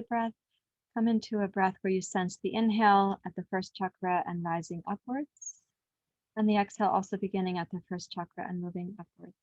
breath, come into a breath where you sense the inhale at the first chakra and rising upwards, and the exhale also beginning at the first chakra and moving upwards.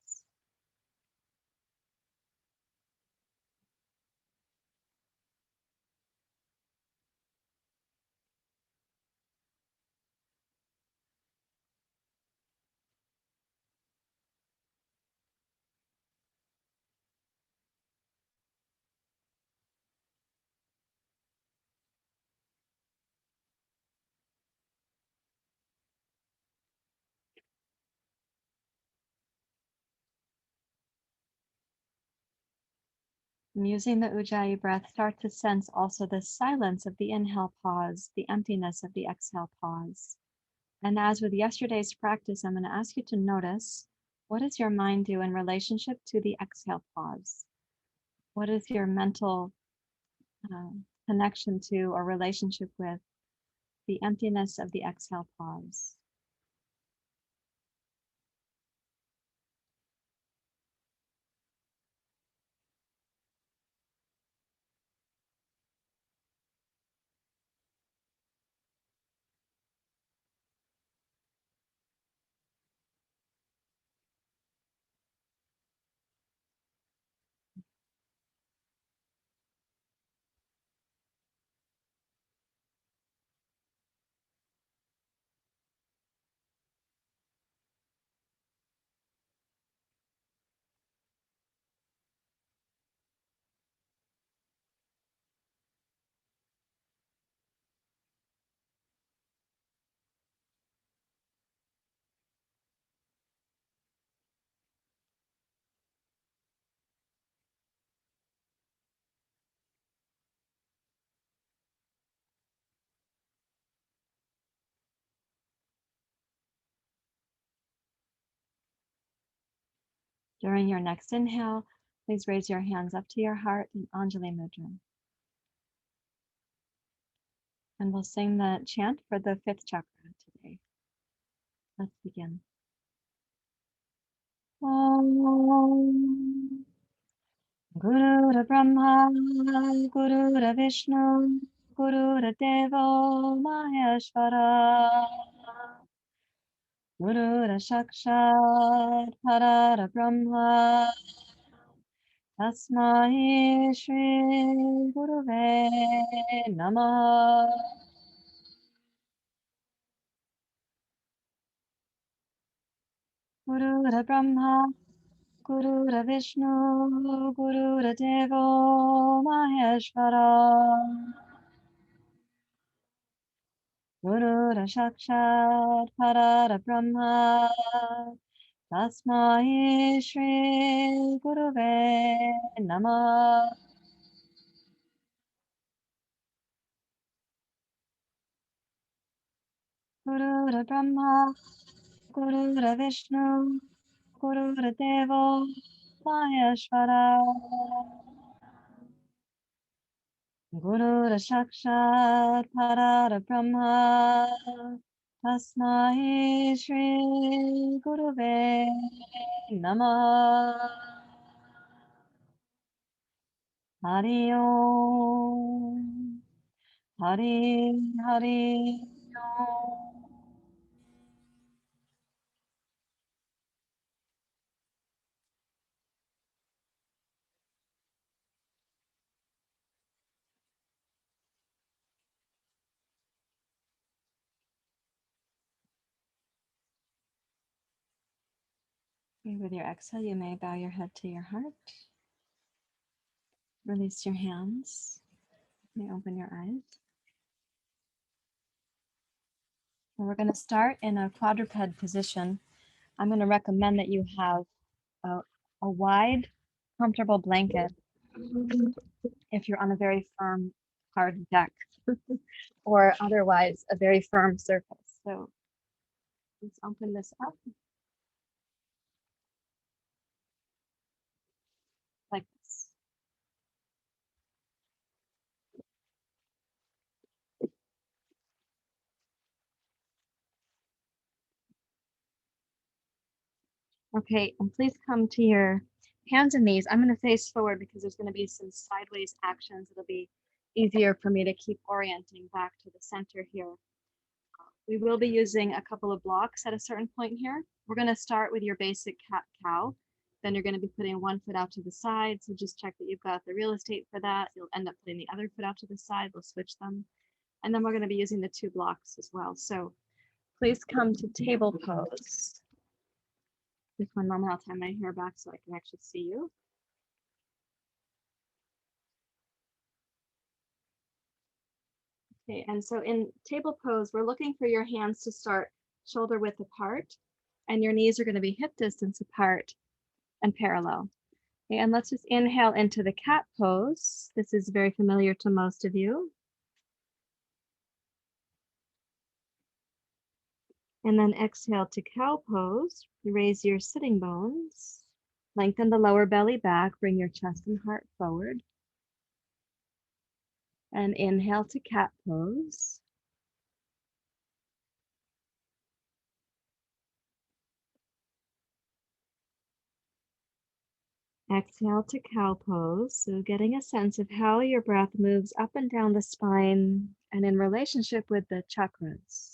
Using the Ujjayi breath, start to sense also the silence of the inhale pause, the emptiness of the exhale pause. And as with yesterday's practice, I'm going to ask you to notice, what does your mind do in relationship to the exhale pause? What is your mental connection to or relationship with the emptiness of the exhale pause? During your next inhale, please raise your hands up to your heart in Anjali Mudra. And we'll sing the chant for the fifth chakra today. Let's begin. Om Guru Brahma, Guru Vishnu, Guru Devo Maheshwara, Guru Sakshat Parara Brahma, Tasmai Shri Guruve Namah. Guru Brahma, Guru Vishnu, Guru Devo Maheshwara, Guru Sakshat Parara Brahma, Tasmai Shri Guruve Namah. Guru Brahma, Guru Vishnu, Guru Devo Maheshwara, Guru Sakshat Parara Brahma, Tasmai Shri Guruve Namah. Hari Om, Hari Hari Om. With your exhale, you may bow your head to your heart. Release your hands. You may open your eyes. And we're going to start in a quadruped position. I'm going to recommend that you have a wide, comfortable blanket if you're on a very firm, hard deck, or otherwise a very firm surface. So let's open this up like this. Okay, and please come to your hands and knees. I'm going to face forward because there's going to be some sideways actions. It'll be easier for me to keep orienting back to the center here. We will be using a couple of blocks at a certain point here. We're going to start with your basic cat-cow. Then you're going to be putting one foot out to the side. So just check that you've got the real estate for that. You'll end up putting the other foot out to the side. We'll switch them. And then we're going to be using the 2 blocks as well. So please come to table pose. Just one moment, I'll tie my hair back so I can actually see you. Okay, and so in table pose, we're looking for your hands to start shoulder width apart, and your knees are going to be hip distance apart and parallel. Okay, and let's just inhale into the cat pose. This is very familiar to most of you. And then exhale to cow pose. Raise your sitting bones. Lengthen the lower belly back. Bring your chest and heart forward. And inhale to cat pose. Exhale to cow pose. So getting a sense of how your breath moves up and down the spine and in relationship with the chakras.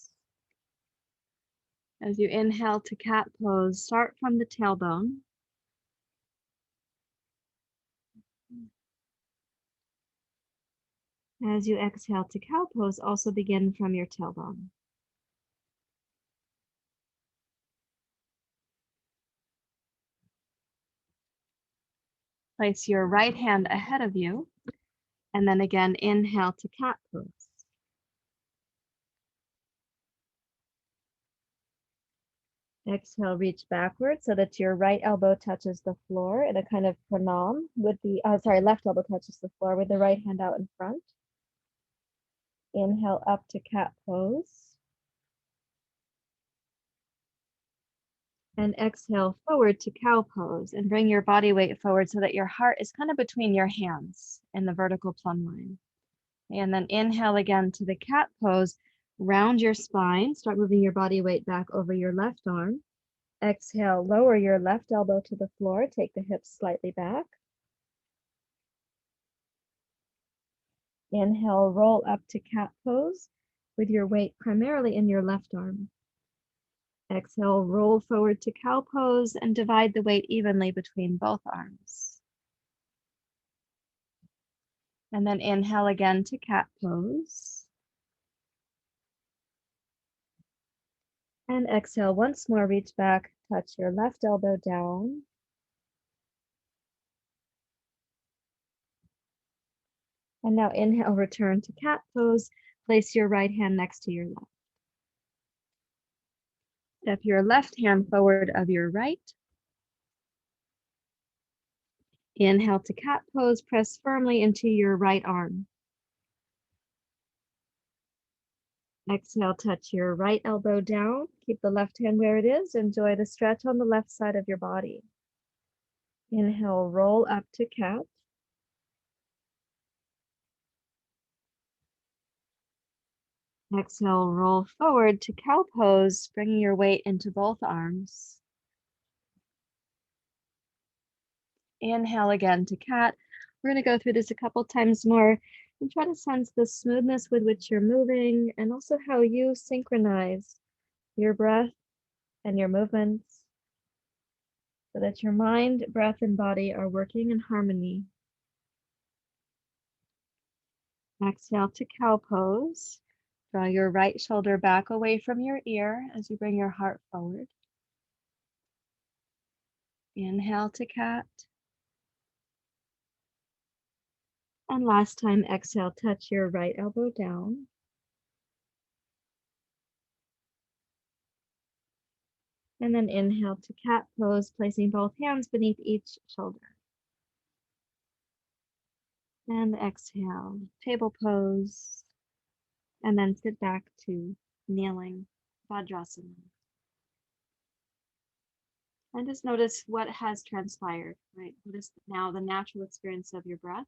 As you inhale to cat pose, start from the tailbone. As you exhale to cow pose, also begin from your tailbone. Place your right hand ahead of you, and then again, inhale to cat pose. Exhale, reach backward so that your right elbow touches the floor in a kind of pranam with the, left elbow touches the floor with the right hand out in front. Inhale up to cat pose. And exhale forward to cow pose and bring your body weight forward so that your heart is kind of between your hands in the vertical plumb line. And then inhale again to the cat pose. Round your spine, start moving your body weight back over your left arm. Exhale, lower your left elbow to the floor, take the hips slightly back. Inhale, roll up to cat pose with your weight primarily in your left arm. Exhale, roll forward to cow pose and divide the weight evenly between both arms. And then inhale again to cat pose. And exhale once more, reach back, touch your left elbow down. And now inhale, return to cat pose. Place your right hand next to your left. Step your left hand forward of your right. Inhale to cat pose, press firmly into your right arm. Exhale, touch your right elbow down. Keep the left hand where it is. Enjoy the stretch on the left side of your body. Inhale, roll up to cat. Exhale, roll forward to cow pose, bringing your weight into both arms. Inhale again to cat. We're going to go through this a couple times more and try to sense the smoothness with which you're moving and also how you synchronize your breath and your movements so that your mind, breath, and body are working in harmony. Exhale to cow pose. Draw your right shoulder back away from your ear as you bring your heart forward. Inhale to cat. And last time, exhale, touch your right elbow down. And then inhale to cat pose, placing both hands beneath each shoulder. And exhale, table pose. And then sit back to kneeling, Vajrasana. And just notice what has transpired, right? What is now the natural experience of your breath?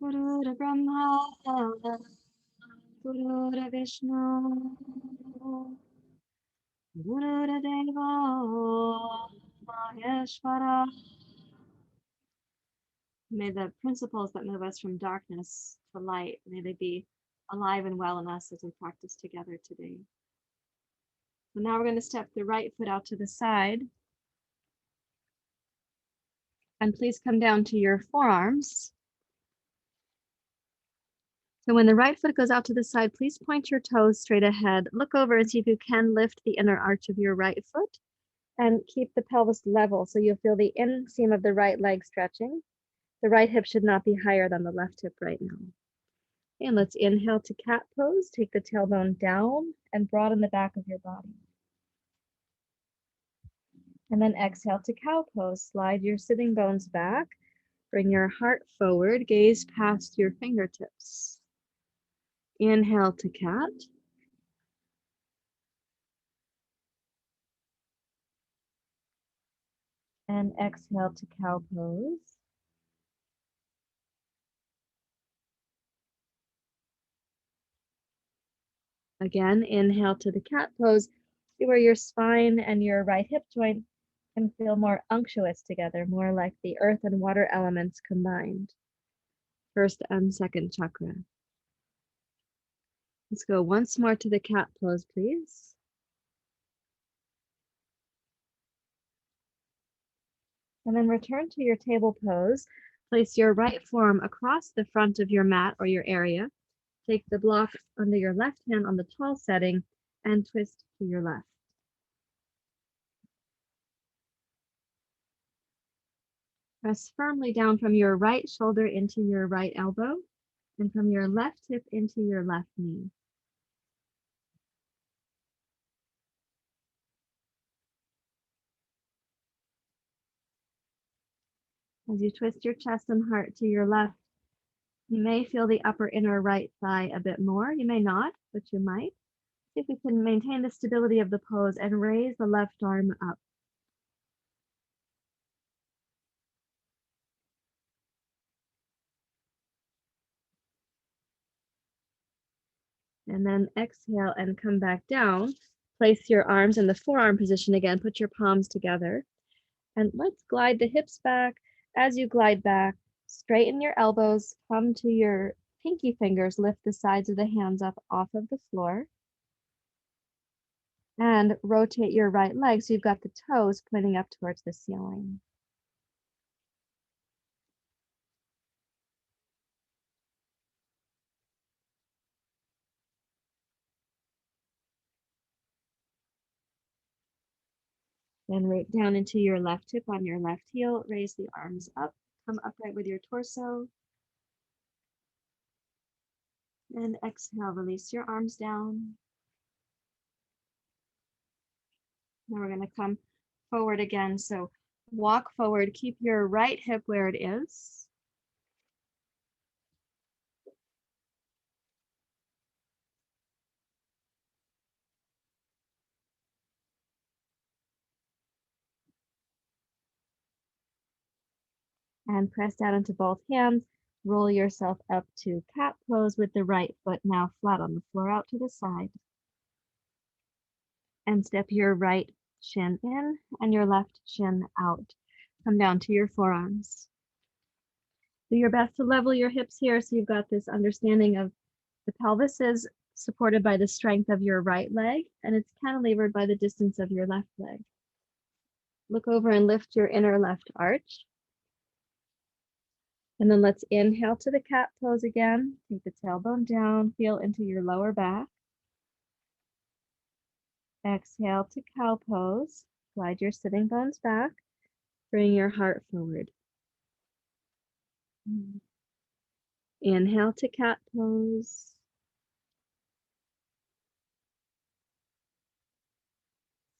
Guru Brahma, Guru Vishnu, Guru Deva, Maheshwara, May the principles that move us from darkness to light, may they be alive and well in us as we practice together today. So now we're going to step the right foot out to the side. And please come down to your forearms. So when the right foot goes out to the side, please point your toes straight ahead. Look over and see if you can lift the inner arch of your right foot and keep the pelvis level. So you'll feel the inseam of the right leg stretching. The right hip should not be higher than the left hip right now. And let's inhale to cat pose. Take the tailbone down and broaden the back of your body. And then exhale to cow pose. Slide your sitting bones back. Bring your heart forward. Gaze past your fingertips. Inhale to cat. And exhale to cow pose. Again, inhale to the cat pose. See where your spine and your right hip joint can feel more unctuous together, more like the earth and water elements combined. First and second chakra. Let's go once more to the cat pose, please. And then return to your table pose. Place your right forearm across the front of your mat or your area. Take the block under your left hand on the tall setting and twist to your left. Press firmly down from your right shoulder into your right elbow and from your left hip into your left knee. As you twist your chest and heart to your left, you may feel the upper inner right thigh a bit more. You may not, but you might. See if you can maintain the stability of the pose and raise the left arm up. And then exhale and come back down. Place your arms in the forearm position again. Put your palms together. And let's glide the hips back. As you glide back, straighten your elbows, come to your pinky fingers, lift the sides of the hands up off of the floor. And rotate your right leg so you've got the toes pointing up towards the ceiling. Then root down into your left hip on your left heel, raise the arms up, come upright with your torso. And exhale, release your arms down. Now we're going to come forward again. So walk forward, keep your right hip where it is. And press down into both hands. Roll yourself up to cat pose with the right foot now flat on the floor out to the side. And step your right shin in and your left shin out. Come down to your forearms. Do your best to level your hips here so you've got this understanding of the pelvis is supported by the strength of your right leg and it's cantilevered by the distance of your left leg. Look over and lift your inner left arch. And then let's inhale to the cat pose again. Take the tailbone down, feel into your lower back. Exhale to cow pose. Slide your sitting bones back. Bring your heart forward. Inhale to cat pose.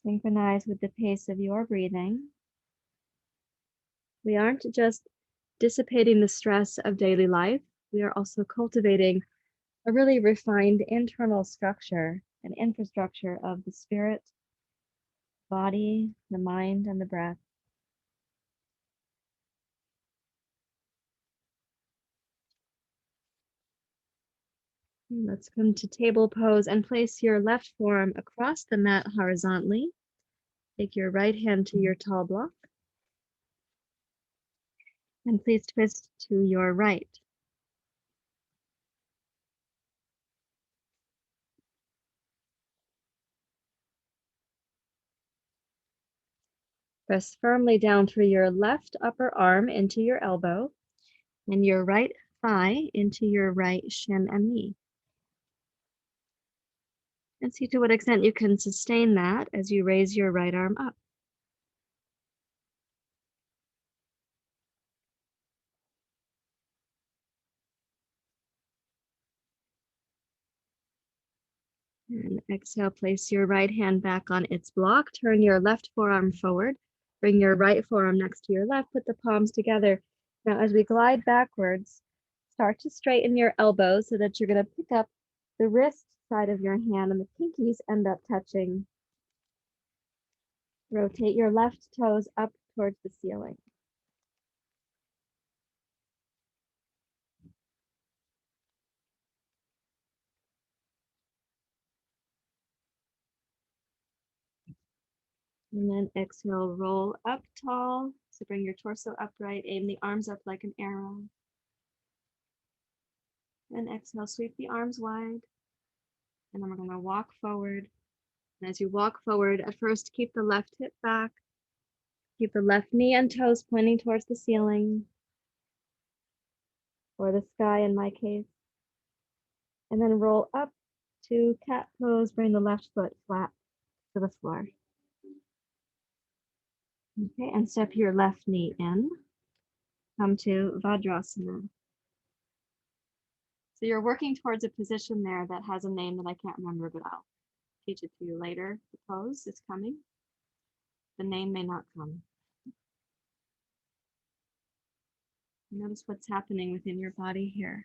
Synchronize with the pace of your breathing. We aren't just dissipating the stress of daily life, we are also cultivating a really refined internal structure, an infrastructure of the spirit, body, the mind, and the breath. Let's come to table pose and place your left forearm across the mat horizontally. Take your right hand to your tall block. And please twist to your right. Press firmly down through your left upper arm into your elbow and your right thigh into your right shin and knee. And see to what extent you can sustain that as you raise your right arm up. And exhale, place your right hand back on its block. Turn your left forearm forward. Bring your right forearm next to your left. Put the palms together. Now, as we glide backwards, start to straighten your elbows so that you're going to pick up the wrist side of your hand and the pinkies end up touching. Rotate your left toes up towards the ceiling. And then exhale, roll up tall. So bring your torso upright, aim the arms up like an arrow. And exhale, sweep the arms wide. And then we're going to walk forward. And as you walk forward, at first keep the left hip back. Keep the left knee and toes pointing towards the ceiling or the sky in my case. And then roll up to cat pose. Bring the left foot flat to the floor. Okay, and step your left knee in. Come to Vajrasana. So you're working towards a position there that has a name that I can't remember, but I'll teach it to you later. The pose is coming. The name may not come. Notice what's happening within your body here.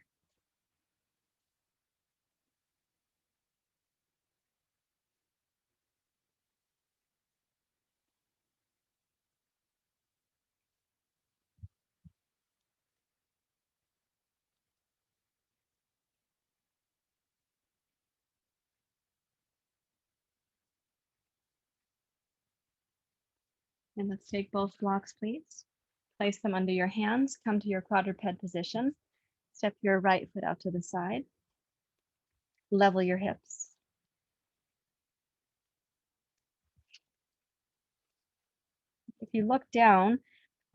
And let's take both blocks, please. Place them under your hands. Come to your quadruped position. Step your right foot out to the side. Level your hips. If you look down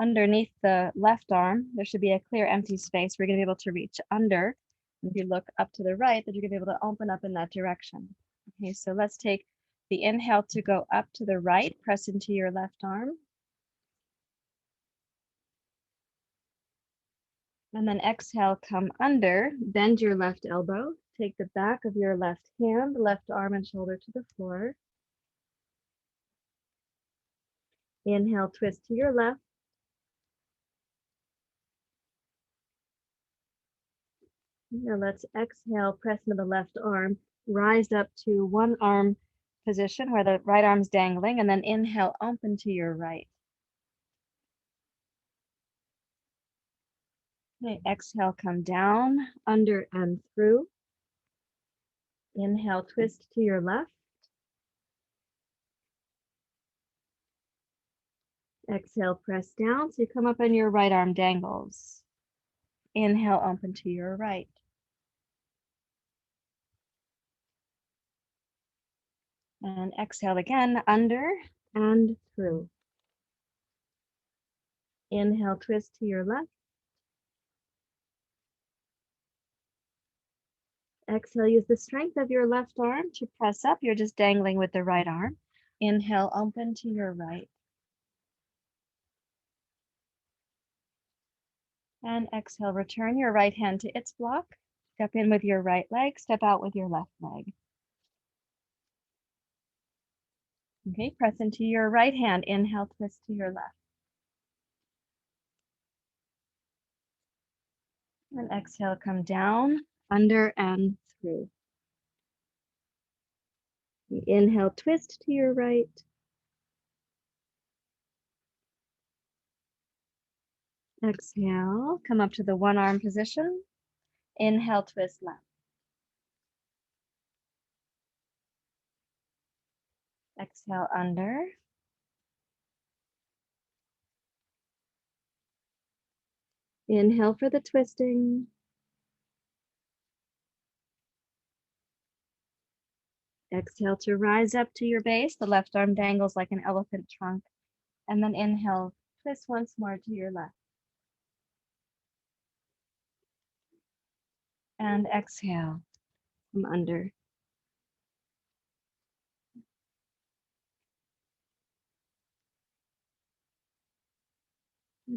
underneath the left arm, there should be a clear empty space. We're going to be able to reach under. If you look up to the right, then you're going to be able to open up in that direction. Okay, so let's take the inhale to go up to the right. Press into your left arm. And then exhale, come under, bend your left elbow, take the back of your left hand, left arm and shoulder to the floor. Inhale, twist to your left. Now let's exhale, press into the left arm, rise up to one arm position where the right arm's dangling, and then inhale, open to your right. Okay, exhale, come down, under and through. Inhale, twist to your left. Exhale, press down. So you come up and your right arm dangles. Inhale, open to your right. And exhale again, under and through. Inhale, twist to your left. Exhale, use the strength of your left arm to press up. You're just dangling with the right arm. Inhale, open to your right. And exhale, return your right hand to its block. Step in with your right leg, step out with your left leg. Okay, press into your right hand. Inhale, twist to your left. And exhale, come down, under and through. Inhale, twist to your right. Exhale, come up to the one arm position. Inhale, twist left. Exhale, under. Inhale for the twisting. Exhale to rise up to your base. The left arm dangles like an elephant trunk. And then inhale, twist once more to your left. And exhale from under.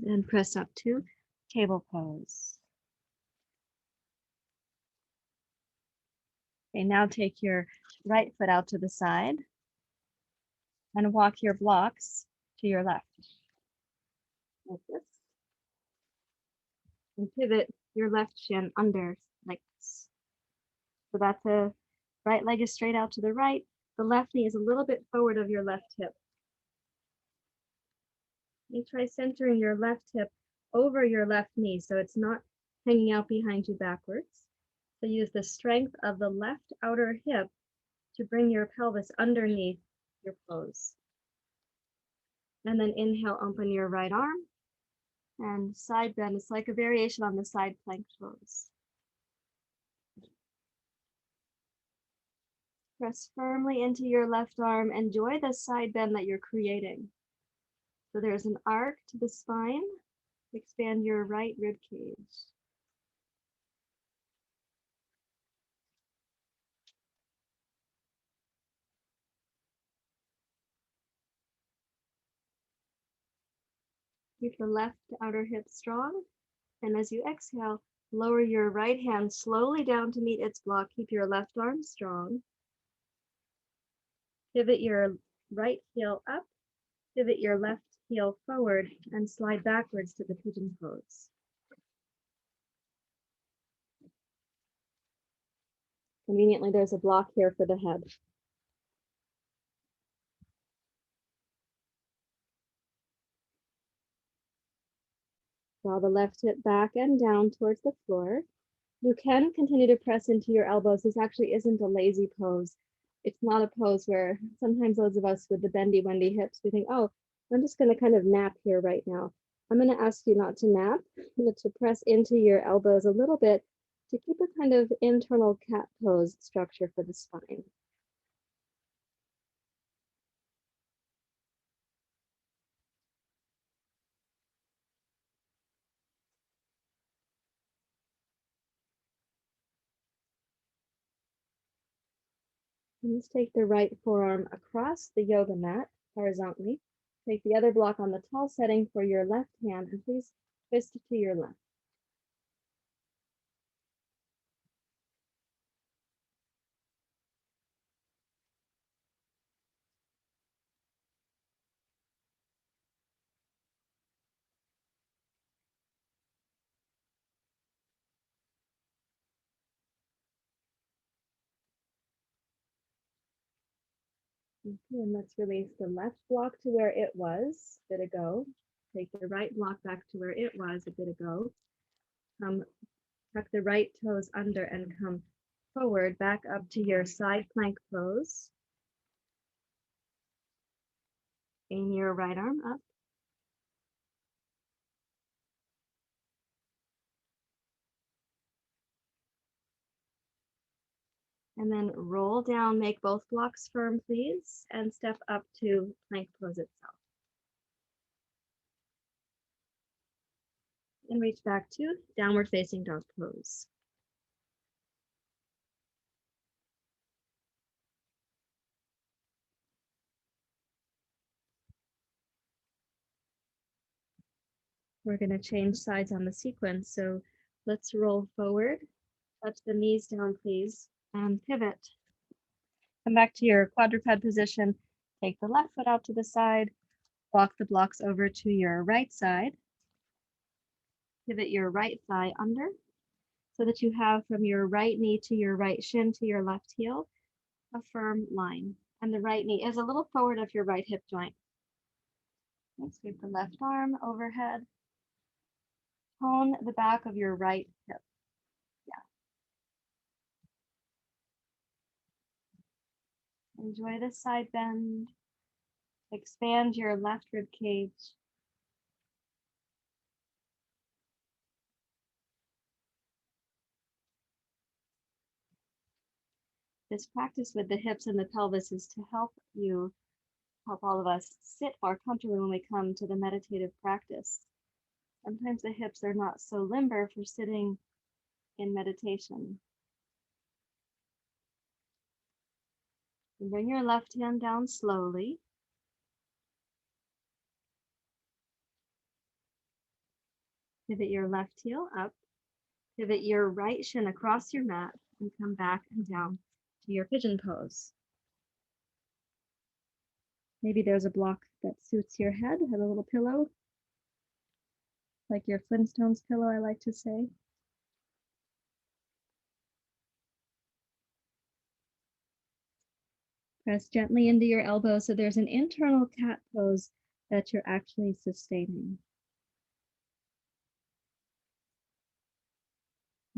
And press up to table pose. Okay, now take your right foot out to the side and walk your blocks to your left. Like this. And pivot your left shin under like this. So that's the right leg is straight out to the right. The left knee is a little bit forward of your left hip. You try centering your left hip over your left knee so it's not hanging out behind you backwards. So use the strength of the left outer hip to bring your pelvis underneath your pose. And then inhale, open your right arm and side bend. It's like a variation on the side plank pose. Press firmly into your left arm. Enjoy the side bend that you're creating. So there's an arc to the spine. Expand your right rib cage. Keep the left outer hip strong. And as you exhale, lower your right hand slowly down to meet its block. Keep your left arm strong. Pivot your right heel up. Pivot your left heel forward and slide backwards to the pigeon pose. Conveniently, there's a block here for the head. Draw the left hip back and down towards the floor. You can continue to press into your elbows. This actually isn't a lazy pose. It's not a pose where sometimes those of us with the bendy, wendy hips, we think, oh, I'm just going to kind of nap here right now. I'm going to ask you not to nap, but to press into your elbows a little bit to keep a kind of internal cat pose structure for the spine. And let's take the right forearm across the yoga mat horizontally. Take the other block on the tall setting for your left hand and please twist to your left. Okay, and let's release the left block to where it was a bit ago. Take the right block back to where it was a bit ago. Tuck the right toes under and come forward, back up to your side plank pose. Aim your right arm up. And then roll down, make both blocks firm, please, and step up to plank pose itself. And reach back to downward facing dog pose. We're going to change sides on the sequence. So let's roll forward, touch the knees down, please, and pivot. Come back to your quadruped position. Take the left foot out to the side, walk the blocks over to your right side. Pivot your right thigh under so that you have from your right knee to your right shin to your left heel a firm line. And the right knee is a little forward of your right hip joint. And sweep the left arm overhead. Tone the back of your right hip. Yeah. Enjoy the side bend. Expand your left rib cage. This practice with the hips and the pelvis is to help all of us sit more comfortably when we come to the meditative practice. Sometimes the hips are not so limber for sitting in meditation. And bring your left hand down slowly. Pivot your left heel up. Pivot your right shin across your mat and come back and down to your pigeon pose. Maybe there's a block that suits your head, have a little pillow, like your Flintstones pillow, I like to say. Press gently into your elbow so there's an internal cat pose that you're actually sustaining.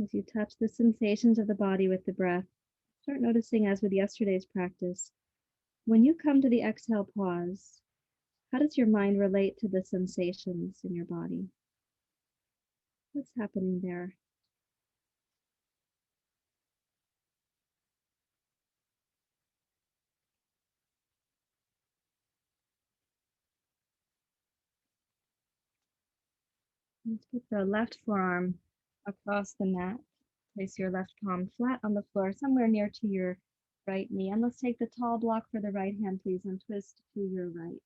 As you touch the sensations of the body with the breath, start noticing, as with yesterday's practice, when you come to the exhale pause, how does your mind relate to the sensations in your body? What's happening there? Let's put the left forearm across the mat. Place your left palm flat on the floor, somewhere near to your right knee. And let's take the tall block for the right hand, please, and twist to your right.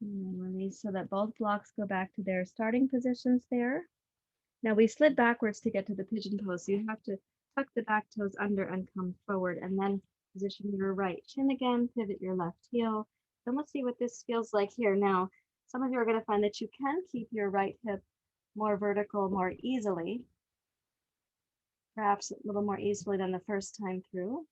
And then release so that both blocks go back to their starting positions there. Now we slid backwards to get to the pigeon pose, so you have to tuck the back toes under and come forward, and then position your right shin again, pivot your left heel. And let's see what this feels like here. Now, some of you are going to find that you can keep your right hip more vertical more easily, perhaps a little more easily than the first time through.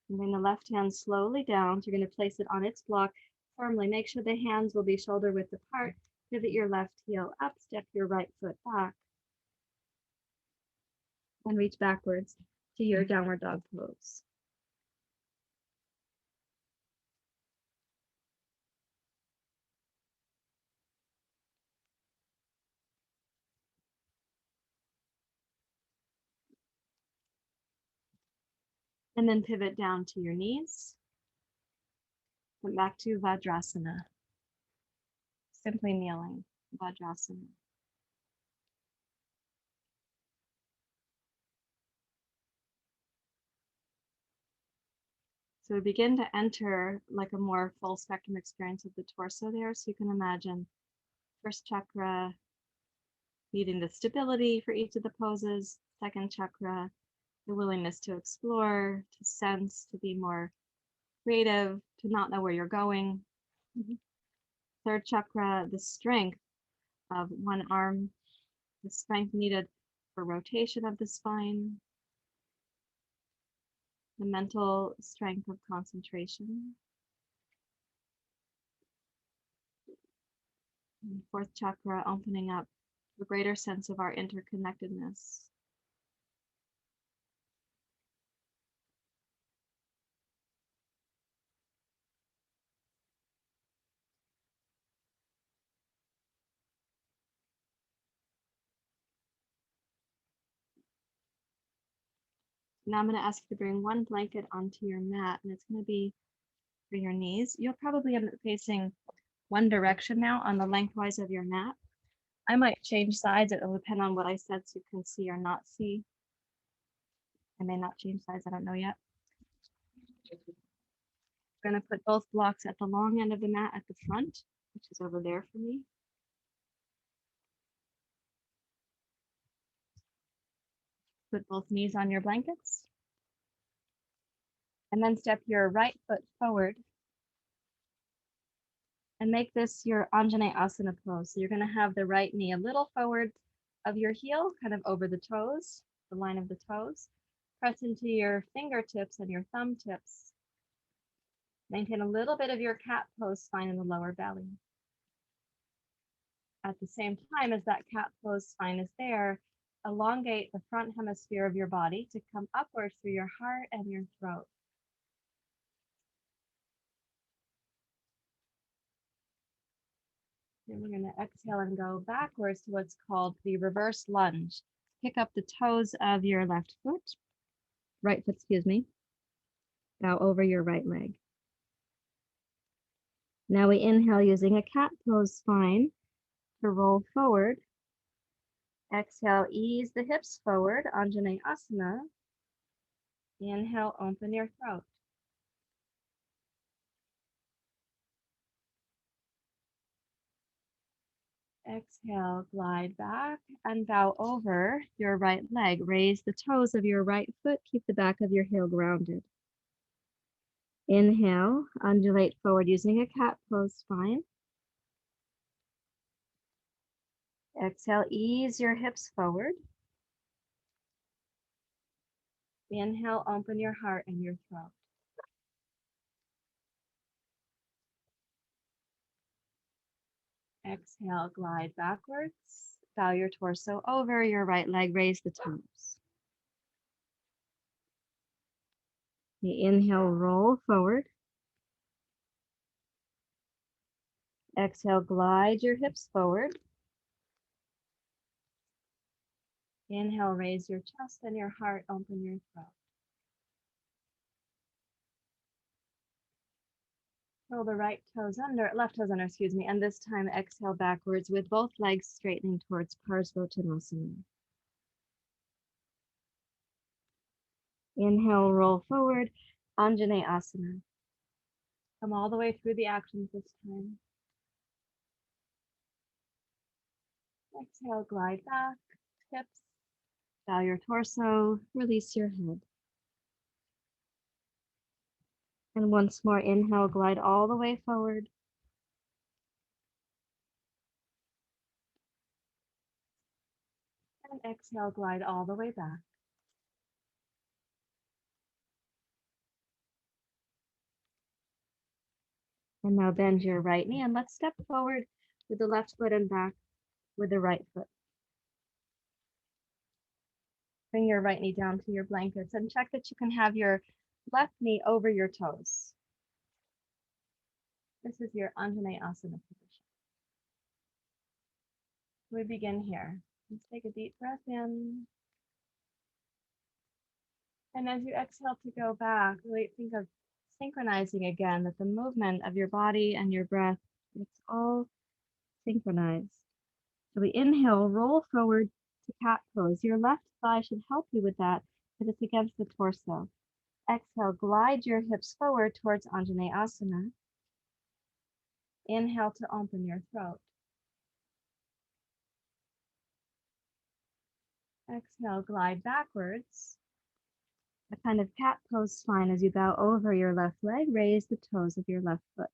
And bring the left hand slowly down. So you're going to place it on its block firmly. Make sure the hands will be shoulder width apart. Pivot your left heel up, step your right foot back, and reach backwards to your downward dog pose. And then pivot down to your knees and back to Vajrasana. Simply kneeling, Vajrasana. So we begin to enter like a more full spectrum experience of the torso there. So you can imagine first chakra needing the stability for each of the poses, second chakra, the willingness to explore, to sense, to be more creative, to not know where you're going. Third chakra, the strength of one arm, the strength needed for rotation of the spine, the mental strength of concentration. And fourth chakra, opening up a greater sense of our interconnectedness. Now I'm going to ask you to bring one blanket onto your mat, and it's going to be for your knees. You'll probably end up facing one direction now on the lengthwise of your mat. I might change sides. It will depend on what I said, so you can see or not see. I may not change sides. I don't know yet. I'm going to put both blocks at the long end of the mat at the front, which is over there for me. Put both knees on your blankets. And then step your right foot forward. And make this your Anjaneyasana pose. So you're going to have the right knee a little forward of your heel, kind of over the toes, the line of the toes. Press into your fingertips and your thumb tips. Maintain a little bit of your cat pose spine in the lower belly. At the same time as that cat pose spine is there, elongate the front hemisphere of your body to come upwards through your heart and your throat. And we're going to exhale and go backwards to what's called the reverse lunge. Pick up the toes of your left foot, right foot, excuse me. Bow over your right leg. Now we inhale using a cat pose spine to roll forward. Exhale, ease the hips forward, Anjaneyasana. Inhale, open your throat. Exhale, glide back and bow over your right leg. Raise the toes of your right foot. Keep the back of your heel grounded. Inhale, undulate forward using a cat pose spine. Exhale, ease your hips forward. Inhale, open your heart and your throat. Exhale, glide backwards. Bow your torso over your right leg. Raise the toes. Inhale, roll forward. Exhale, glide your hips forward. Inhale, raise your chest and your heart, open your throat. Curl the right toes under, left toes under, excuse me, and this time exhale backwards with both legs straightening towards Parsvottanasana. Inhale, roll forward, Anjaneyasana. Come all the way through the actions this time. Exhale, glide back, hips, bow your torso, release your head. And once more, inhale, glide all the way forward. And exhale, glide all the way back. And now bend your right knee and let's step forward with the left foot and back with the right foot. Bring your right knee down to your blankets and check that you can have your left knee over your toes. This is your Anjaneyasana position. We begin here. Let's take a deep breath in. And as you exhale to go back, really think of synchronizing again, that the movement of your body and your breath, it's all synchronized. So we inhale, roll forward to cat pose. Your left thigh should help you with that because it's against the torso. Exhale, glide your hips forward towards Anjaneyasana. Inhale to open your throat. Exhale, glide backwards. A kind of cat pose spine as you bow over your left leg. Raise the toes of your left foot.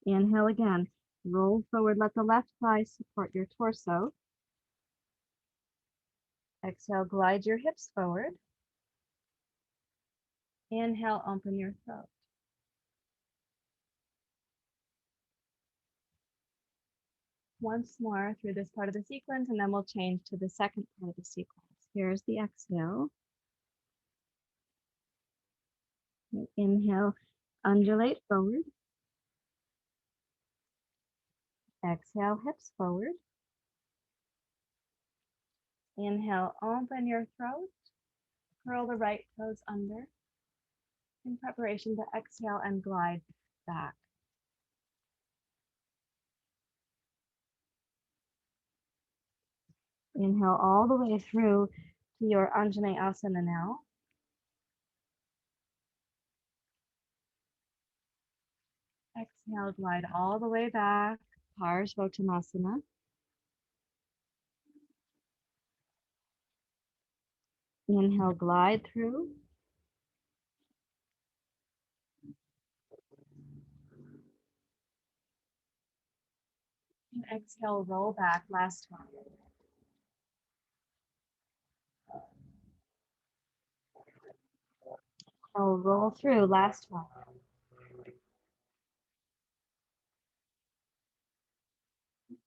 Inhale again. Roll forward. Let the left thigh support your torso. Exhale, glide your hips forward. Inhale, open your throat. Once more through this part of the sequence, and then we'll change to the second part of the sequence. Here's the exhale. Inhale, undulate forward. Exhale, hips forward. Inhale, open your throat. Curl the right toes under in preparation to exhale and glide back. Inhale all the way through to your Anjaneyasana now. Exhale, glide all the way back, Parsvottanasana. Inhale, glide through. Exhale, roll back, last one. Oh, roll through, last one.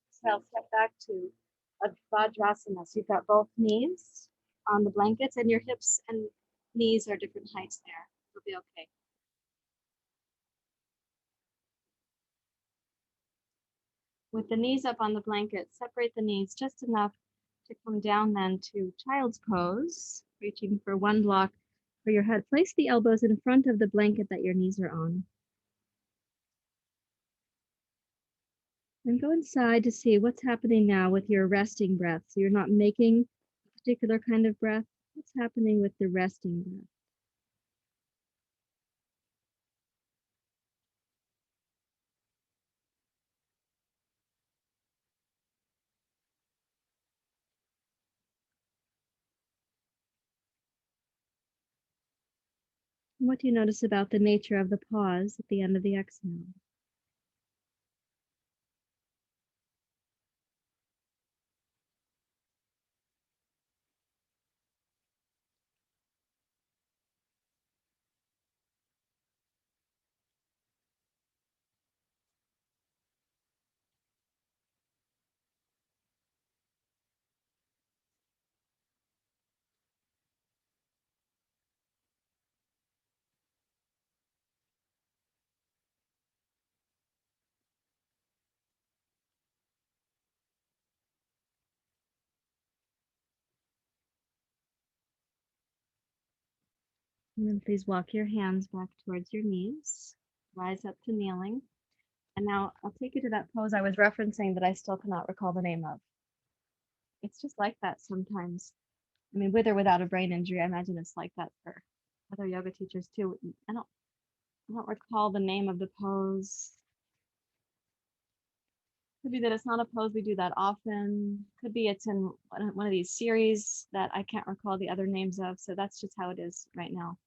Exhale, step back to a Vajrasana. So you've got both knees on the blankets and your hips and knees are different heights there. It'll be okay. With the knees up on the blanket, separate the knees just enough to come down then to child's pose, reaching for one block for your head. Place the elbows in front of the blanket that your knees are on. And go inside to see what's happening now with your resting breath. So you're not making a particular kind of breath. What's happening with the resting breath? And what do you notice about the nature of the pause at the end of the exhale? And then please walk your hands back towards your knees, rise up to kneeling. And now I'll take you to that pose I was referencing that I still cannot recall the name of. It's just like that sometimes. I mean, with or without a brain injury, I imagine it's like that for other yoga teachers too. I don't recall the name of the pose. Could be that it's not a pose we do that often. Could be it's in one of these series that I can't recall the other names of. So that's just how it is right now.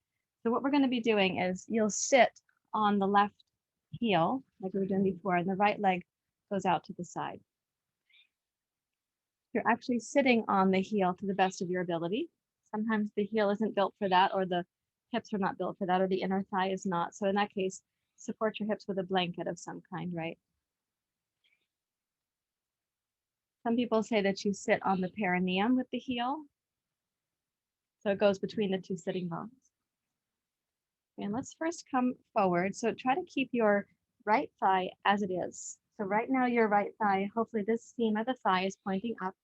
So what we're going to be doing is you'll sit on the left heel like we were doing before, and the right leg goes out to the side. You're actually sitting on the heel to the best of your ability. Sometimes the heel isn't built for that, or the hips are not built for that, or the inner thigh is not. So in that case, support your hips with a blanket of some kind, right? Some people say that you sit on the perineum with the heel. So it goes between the two sitting bones. And let's first come forward. So try to keep your right thigh as it is. So right now your right thigh, hopefully this seam of the thigh is pointing up.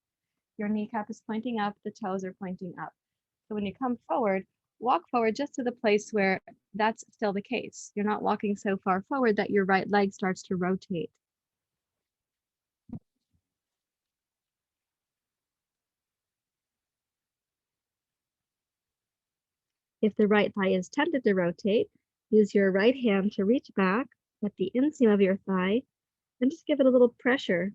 Your kneecap is pointing up, the toes are pointing up. So when you come forward, walk forward just to the place where that's still the case. You're not walking so far forward that your right leg starts to rotate. If the right thigh is tempted to rotate, use your right hand to reach back at the inseam of your thigh and just give it a little pressure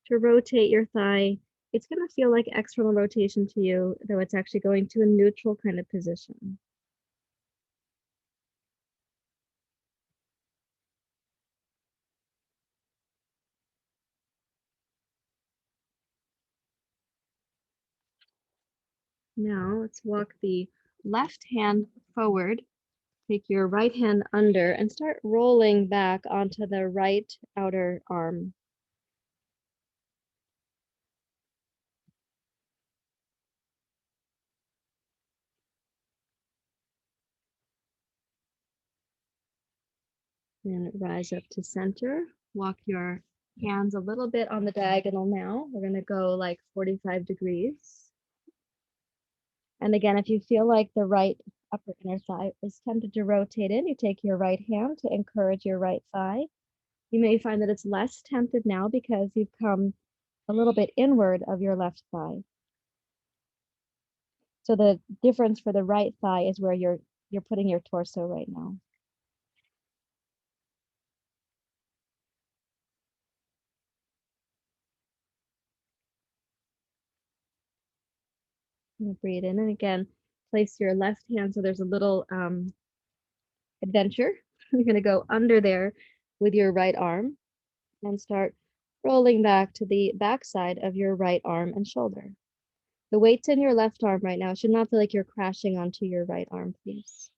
to rotate your thigh. It's going to feel like external rotation to you, though it's actually going to a neutral kind of position. Now let's walk the left hand forward. Take your right hand under and start rolling back onto the right outer arm. And rise up to center. Walk your hands a little bit on the diagonal now. We're going to go like 45 degrees. And again, if you feel like the right upper inner thigh is tempted to rotate in, you take your right hand to encourage your right thigh. You may find that it's less tempted now because you've come a little bit inward of your left thigh. So the difference for the right thigh is where you're putting your torso right now. And breathe in, and again, place your left hand so there's a little adventure. You're going to go under there with your right arm and start rolling back to the back side of your right arm and shoulder. The weight's in your left arm right now. It should not feel like you're crashing onto your right arm, please.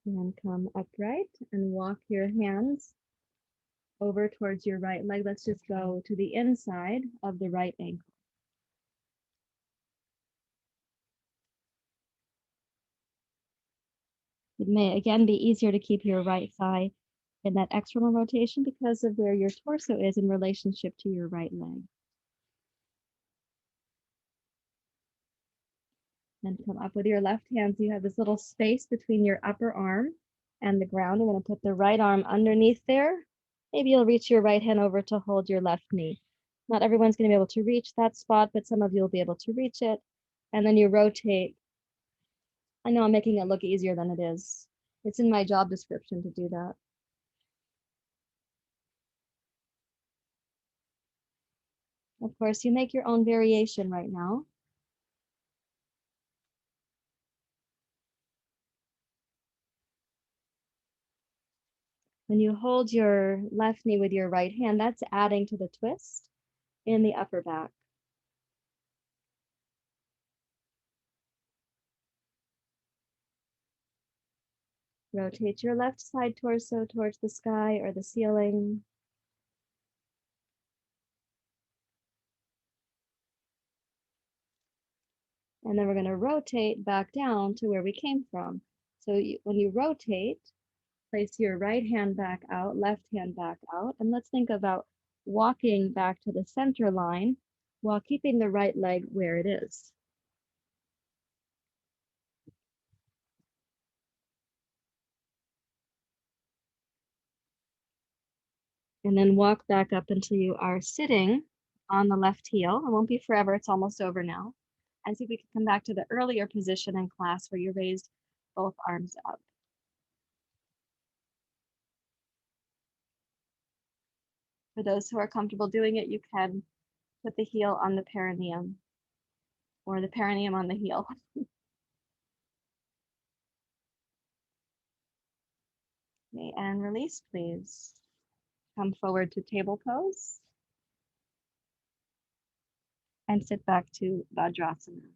And then come upright and walk your hands over towards your right leg. Let's just go to the inside of the right ankle. It may again be easier to keep your right thigh in that external rotation because of where your torso is in relationship to your right leg. Then come up with your left hand. So you have this little space between your upper arm and the ground. I'm going to put the right arm underneath there. Maybe you'll reach your right hand over to hold your left knee. Not everyone's going to be able to reach that spot, but some of you will be able to reach it. And then you rotate. I know I'm making it look easier than it is. It's in my job description to do that. Of course, you make your own variation right now. When you hold your left knee with your right hand, that's adding to the twist in the upper back. Rotate your left side torso towards the sky or the ceiling. And then we're going to rotate back down to where we came from. So when you rotate, place your right hand back out, left hand back out. And let's think about walking back to the center line while keeping the right leg where it is. And then walk back up until you are sitting on the left heel. It won't be forever, it's almost over now. And see if we can come back to the earlier position in class where you raised both arms up. For those who are comfortable doing it, you can put the heel on the perineum or the perineum on the heel. Okay, and release, please. Come forward to table pose and sit back to Vajrasana.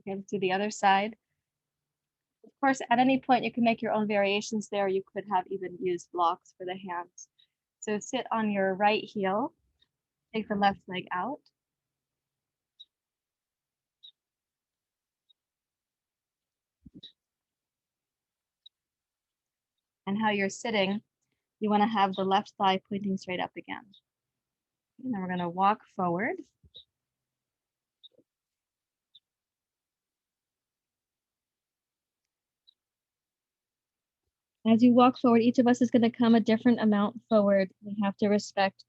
Okay, let's do the other side. Of course, at any point you can make your own variations there. You could have even used blocks for the hands. So sit on your right heel, take the left leg out. And how you're sitting, you want to have the left thigh pointing straight up again. And then we're going to walk forward. As you walk forward, each of us is going to come a different amount forward. We have to respect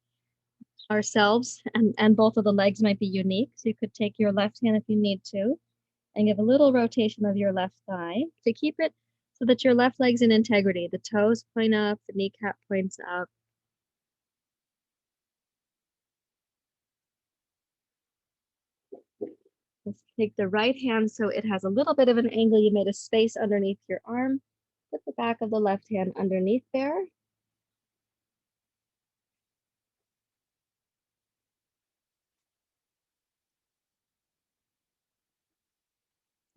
ourselves, and both of the legs might be unique. So you could take your left hand if you need to, and give a little rotation of your left thigh to keep it so that your left leg's in integrity. The toes point up, the kneecap points up. Let's take the right hand so it has a little bit of an angle. You made a space underneath your arm. Put the back of the left hand underneath there.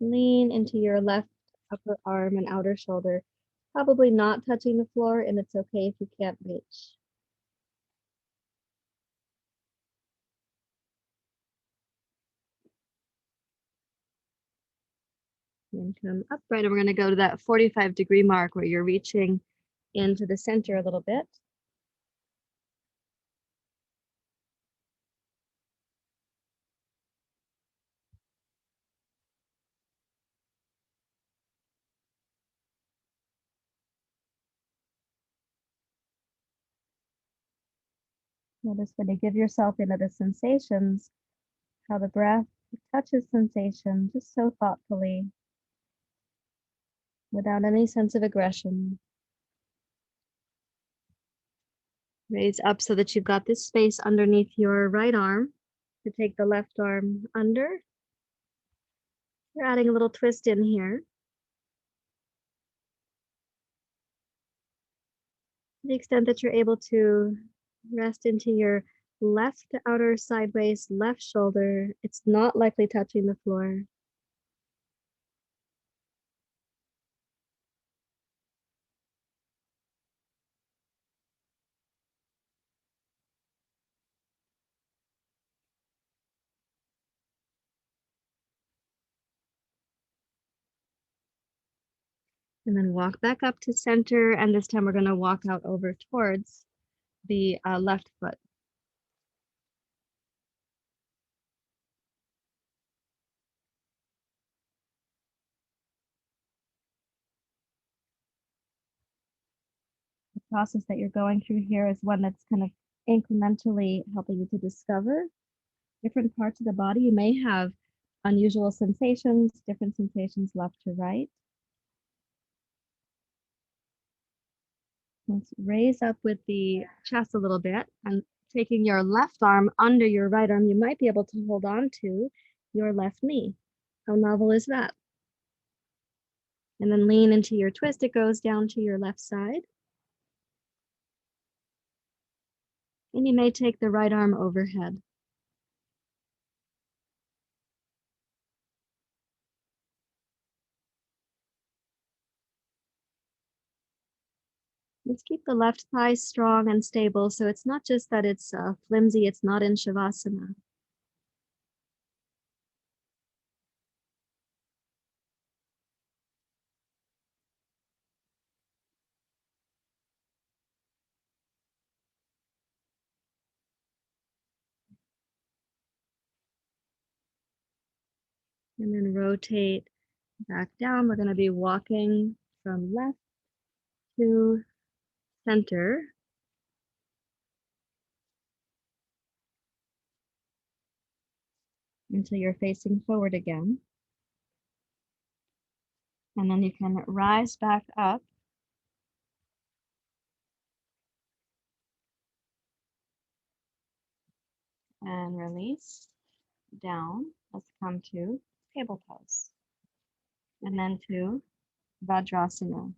Lean into your left upper arm and outer shoulder, probably not touching the floor, and it's okay if you can't reach. And come upright, and we're going to go to that 45-degree mark where you're reaching into the center a little bit. Notice when you give yourself into the sensations, how the breath touches sensation just so thoughtfully, without any sense of aggression. Raise up so that you've got this space underneath your right arm to take the left arm under. You're adding a little twist in here. To the extent that you're able to rest into your left outer side waist, left shoulder. It's not likely touching the floor. And then walk back up to center. And this time we're going to walk out over towards the left foot. The process that you're going through here is one that's kind of incrementally helping you to discover different parts of the body. You may have unusual sensations, different sensations left to right. Let's raise up with the chest a little bit and taking your left arm under your right arm, you might be able to hold on to your left knee. How novel is that? And then lean into your twist. It goes down to your left side. And you may take the right arm overhead. Let's keep the left thigh strong and stable. So it's not just that it's flimsy, it's not in Shavasana. And then rotate back down. We're going to be walking from left to center. Until you're facing forward again. And then you can rise back up. And release down. Let's come to table pose. And then to Vajrasana.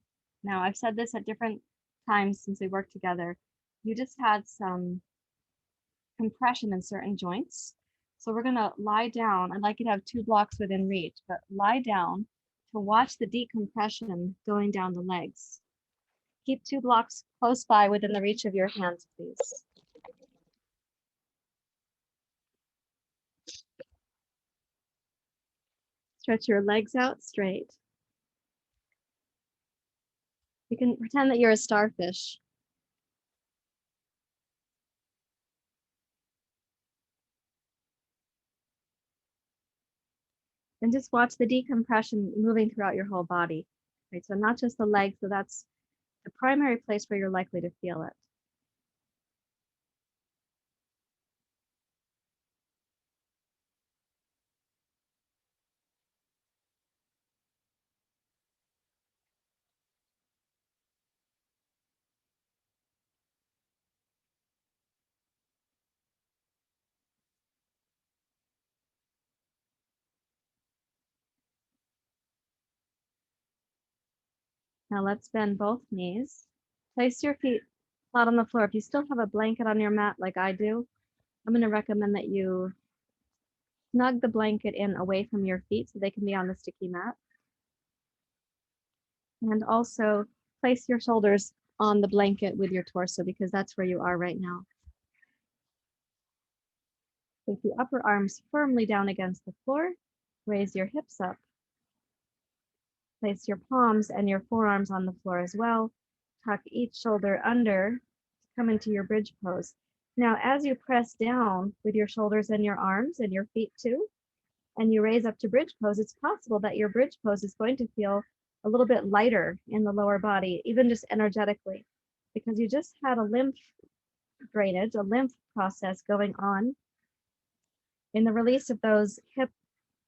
Now, I've said this at different times since we worked together. You just had some compression in certain joints. So we're going to lie down. I'd like you to have 2 blocks within reach, but lie down to watch the decompression going down the legs. Keep 2 blocks close by within the reach of your hands, please. Stretch your legs out straight. You can pretend that you're a starfish. And just watch the decompression moving throughout your whole body. Right? So not just the legs, so that's the primary place where you're likely to feel it. Now let's bend both knees. Place your feet flat on the floor. If you still have a blanket on your mat like I do, I'm going to recommend that you snug the blanket in away from your feet so they can be on the sticky mat. And also place your shoulders on the blanket with your torso because that's where you are right now. Take the upper arms firmly down against the floor. Raise your hips up. Place your palms and your forearms on the floor as well. Tuck each shoulder under. Come into your bridge pose. Now, as you press down with your shoulders and your arms and your feet too, and you raise up to bridge pose, it's possible that your bridge pose is going to feel a little bit lighter in the lower body, even just energetically, because you just had a lymph drainage, a lymph process going on in the release of those hip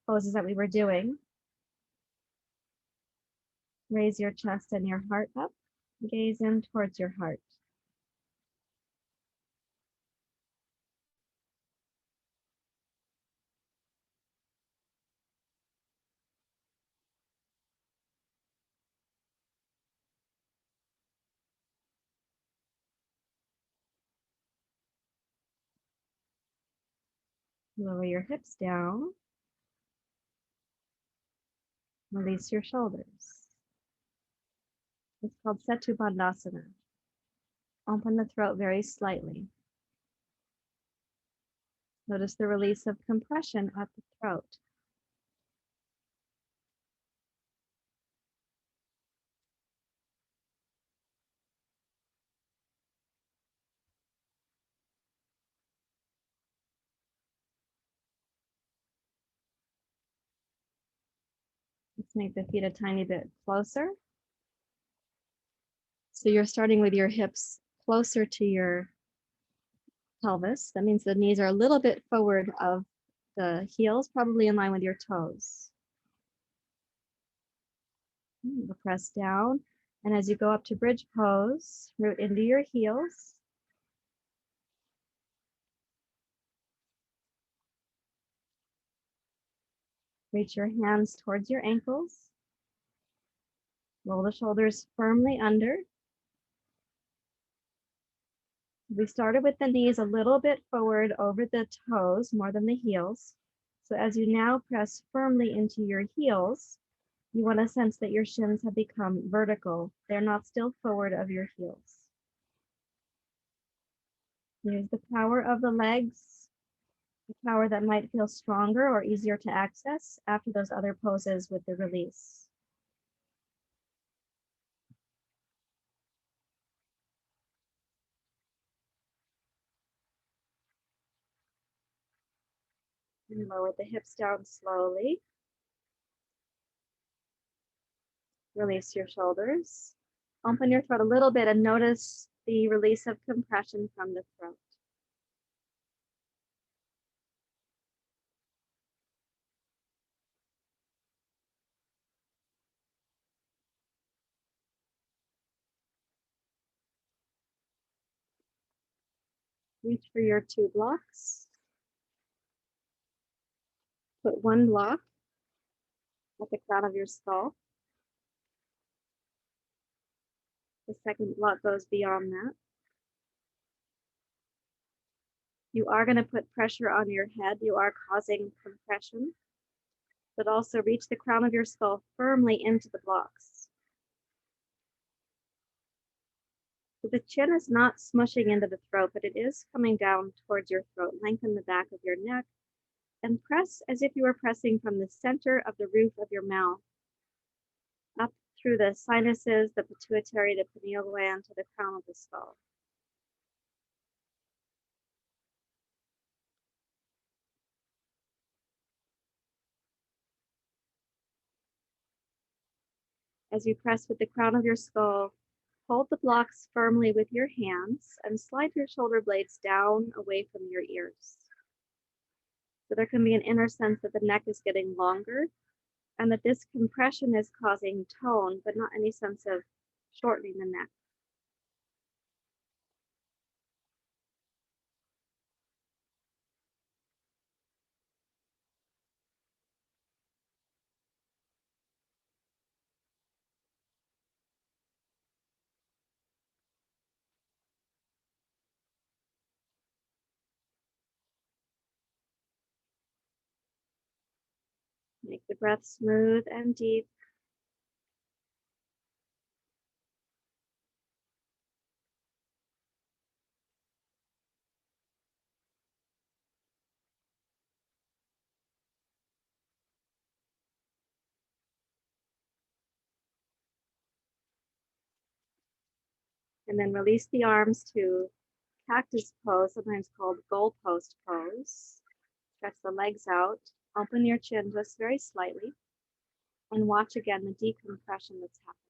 poses that we were doing. Raise your chest and your heart up. Gaze in towards your heart. Lower your hips down. Release your shoulders. It's called Setu Bandhasana. Open the throat very slightly. Notice the release of compression at the throat. Let's make the feet a tiny bit closer. So you're starting with your hips closer to your pelvis. That means the knees are a little bit forward of the heels, probably in line with your toes. You'll press down. And as you go up to bridge pose, root into your heels. Reach your hands towards your ankles. Roll the shoulders firmly under. We started with the knees a little bit forward over the toes, more than the heels. So as you now press firmly into your heels, you want to sense that your shins have become vertical. They're not still forward of your heels. Use the power of the legs, the power that might feel stronger or easier to access after those other poses with the release. And lower the hips down slowly. Release your shoulders. Open your throat a little bit and notice the release of compression from the throat. Reach for your 2 blocks. Put 1 block at the crown of your skull. The second block goes beyond that. You are going to put pressure on your head. You are causing compression, but also reach the crown of your skull firmly into the blocks. So the chin is not smushing into the throat, but it is coming down towards your throat. Lengthen the back of your neck and press as if you were pressing from the center of the roof of your mouth up through the sinuses, the pituitary, the pineal gland to the crown of the skull. As you press with the crown of your skull, hold the blocks firmly with your hands and slide your shoulder blades down away from your ears. So there can be an inner sense that the neck is getting longer and that this compression is causing tone, but not any sense of shortening the neck. Make the breath smooth and deep. And then release the arms to cactus pose, sometimes called goalpost pose. Stretch the legs out. Open your chin just very slightly. And watch again the decompression that's happening.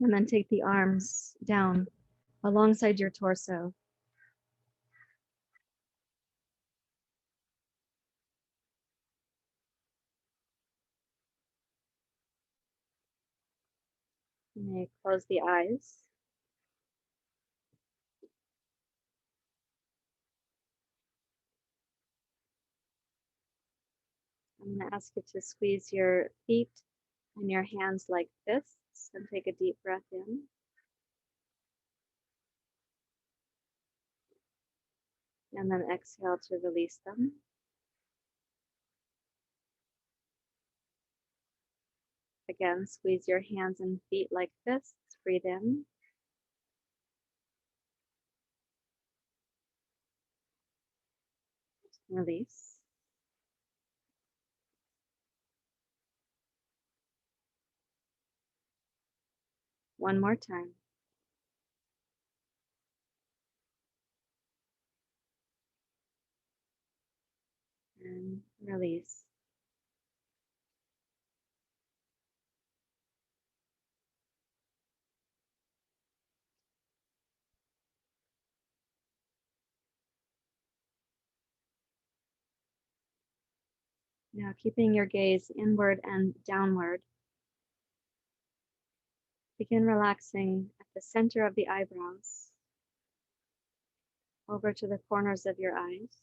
And then take the arms down alongside your torso. You may close the eyes. I'm going to ask you to squeeze your feet and your hands like fists and take a deep breath in. And then exhale to release them. Again, squeeze your hands and feet like fists. Breathe in. Release. One more time. And release. Now, keeping your gaze inward and downward, begin relaxing at the center of the eyebrows, over to the corners of your eyes.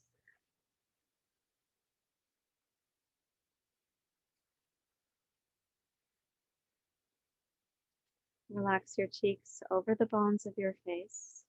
Relax your cheeks over the bones of your face.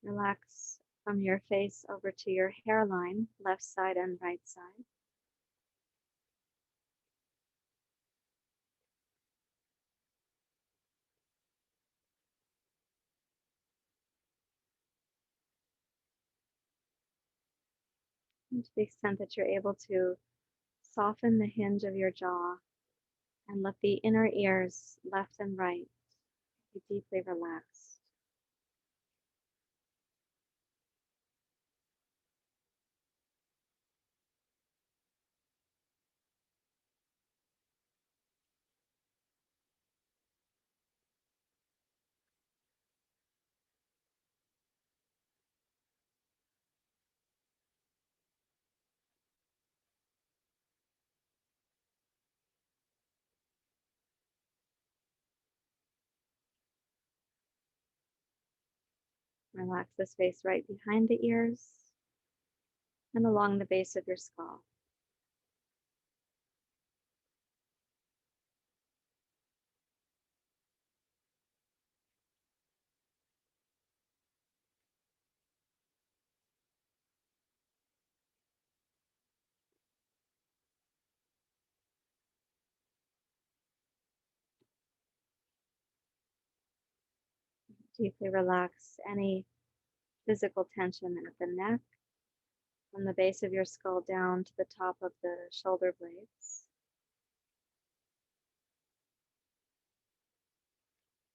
Relax from your face over to your hairline, left side and right side. And to the extent that you're able to, soften the hinge of your jaw and let the inner ears, left and right, be deeply relaxed. Relax the space right behind the ears and along the base of your skull. Deeply relax any physical tension at the neck, from the base of your skull down to the top of the shoulder blades,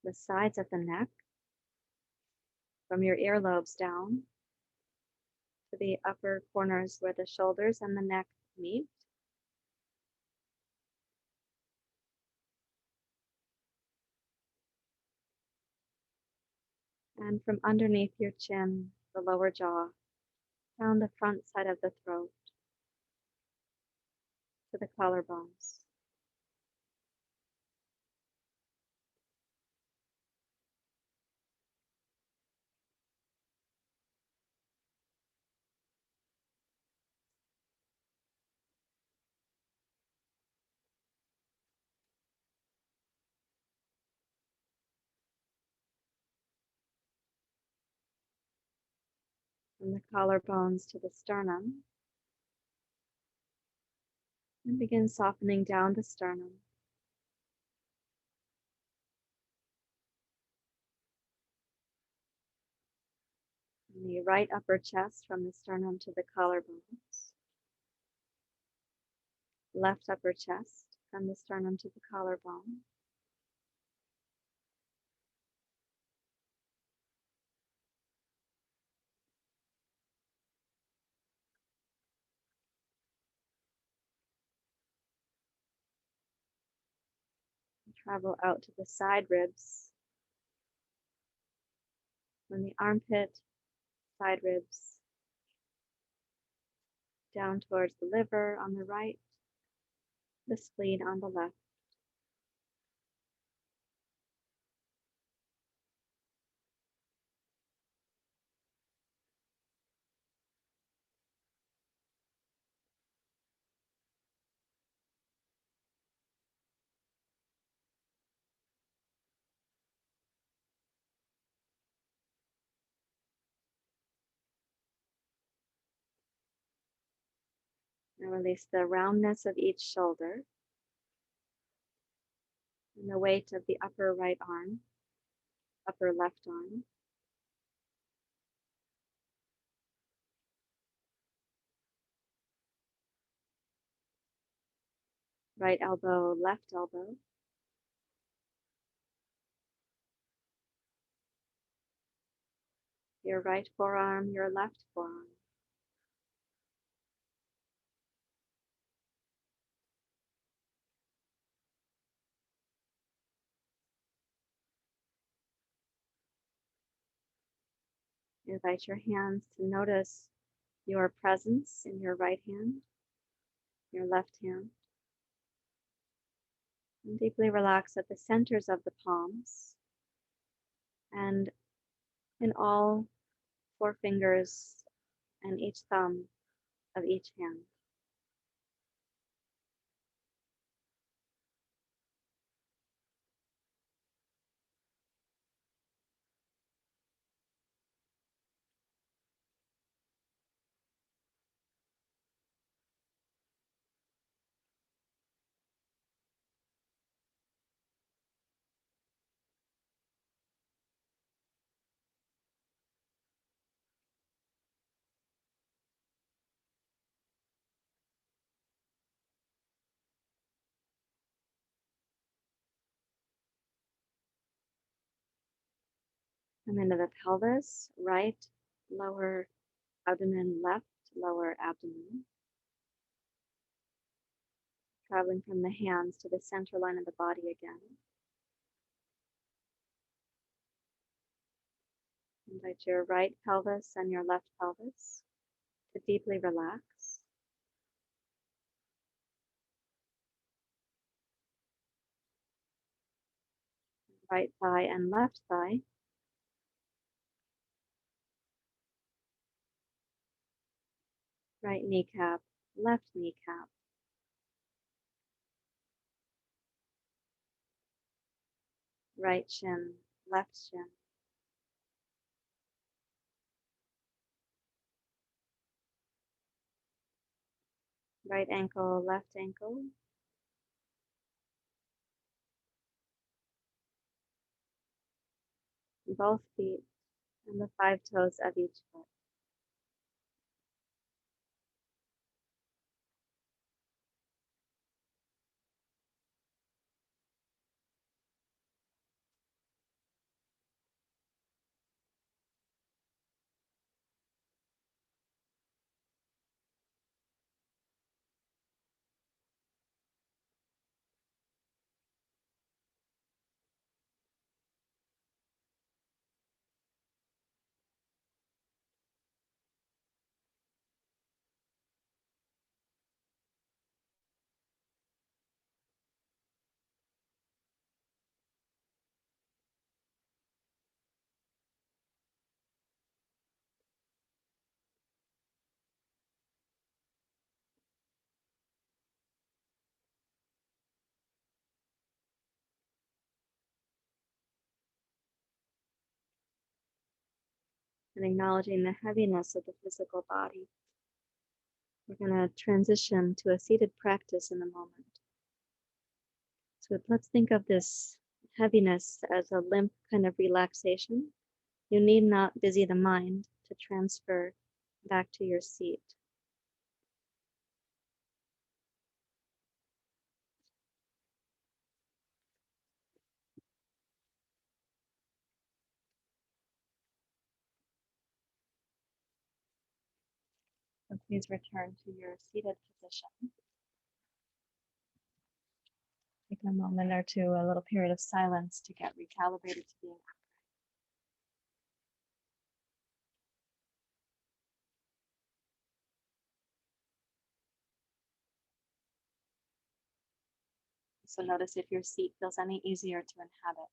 the sides of the neck, from your earlobes down to the upper corners where the shoulders and the neck meet. And from underneath your chin, the lower jaw, down the front side of the throat to the collarbones. From the collarbones to the sternum. And begin softening down the sternum. And the right upper chest from the sternum to the collarbones. Left upper chest from the sternum to the collarbone. And travel out to the side ribs. From the armpit, side ribs, down towards the liver on the right, the spleen on the left. And release the roundness of each shoulder and the weight of the upper right arm, upper left arm. Right elbow, left elbow. Your right forearm, your left forearm. Invite your hands to notice your presence in your right hand, your left hand. And deeply relax at the centers of the palms and in all four fingers and each thumb of each hand. Come into the pelvis, right lower abdomen, left lower abdomen. Traveling from the hands to the center line of the body again. Invite your right pelvis and your left pelvis to deeply relax. Right thigh and left thigh. Right kneecap, left kneecap. Right shin, left shin. Right ankle, left ankle. Both feet and the 5 toes of each foot. And acknowledging the heaviness of the physical body. We're going to transition to a seated practice in a moment. So let's think of this heaviness as a limp kind of relaxation. You need not busy the mind to transfer back to your seat. So please return to your seated position. Take a moment or two, a little period of silence to get recalibrated to being upright. So notice if your seat feels any easier to inhabit.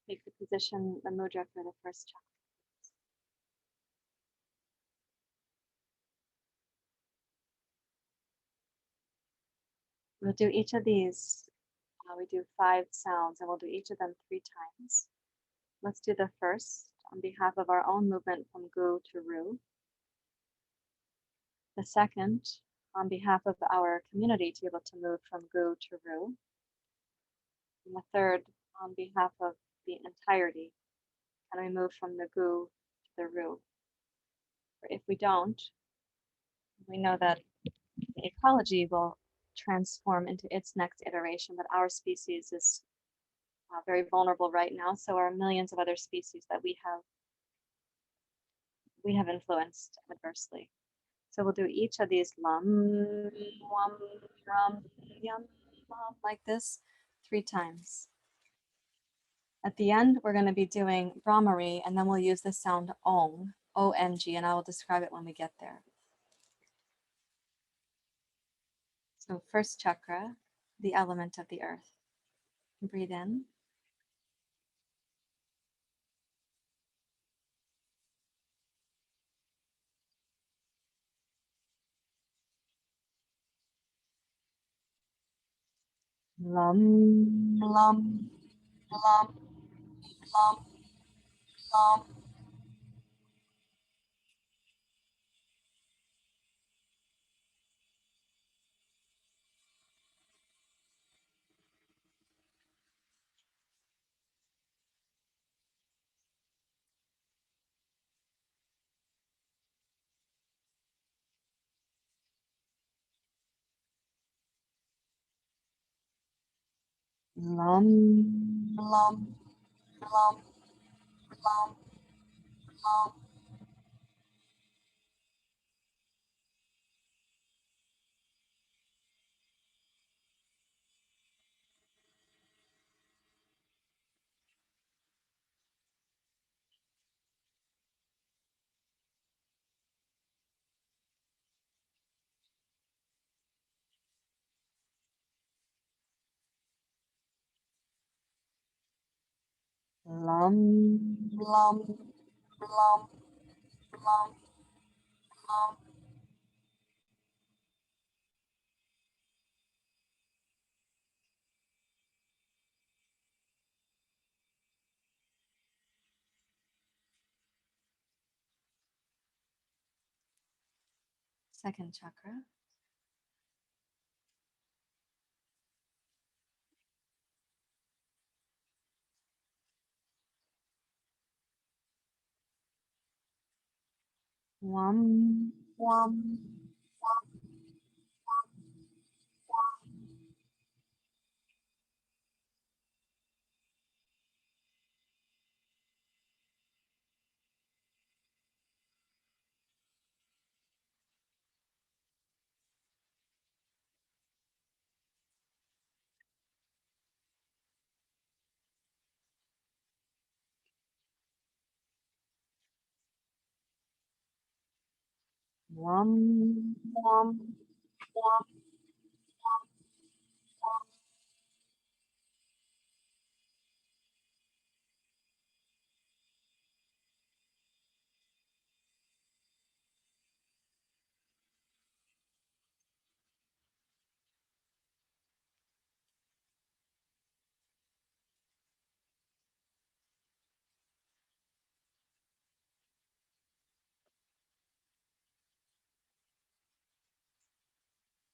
Take the position, the mudra for the first chakra. We'll do each of these. We do 5 sounds, and we'll do each of them 3 times. Let's do the first on behalf of our own movement from gu to ru. The second on behalf of our community to be able to move from gu to ru. And the third on behalf of the entirety. Can we move from the gu to the ru? Or if we don't, we know that the ecology will transform into its next iteration, but our species is very vulnerable right now. So are millions of other species that we have influenced adversely. So we'll do each of these lum, wum, rum, yum, lum, like this 3 times. At the end, we're going to be doing Brahmari, and then we'll use the sound ong, O-N-G, and I will describe it when we get there. So first chakra, the element of the earth. Breathe in. Lum, lum, lum, lum, lum. Lum, lum, lum, lum, lum. Lum, lum, lum, lum, lum. Second chakra. Wum, wum, wum, wum, wum, wum, wum.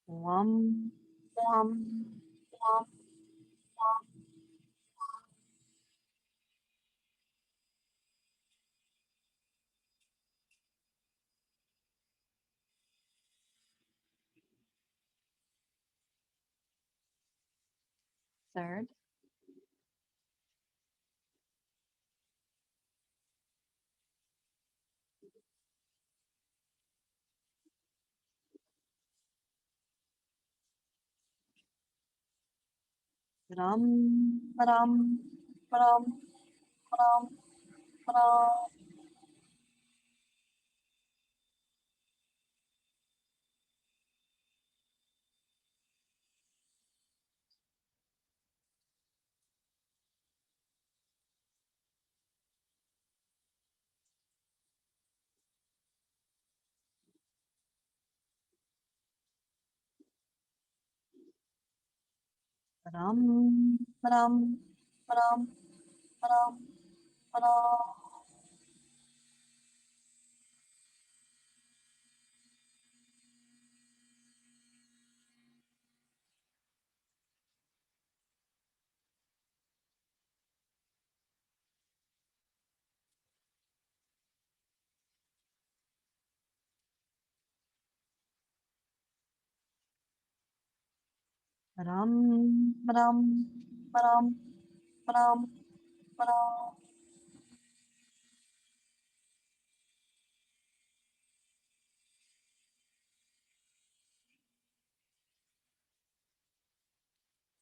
Wum, wum, wum, wum. third. Ram, ram, ram, ram, ram. Ram, ram, ram, ram, ram. Ram, ram, ram, ram, ram.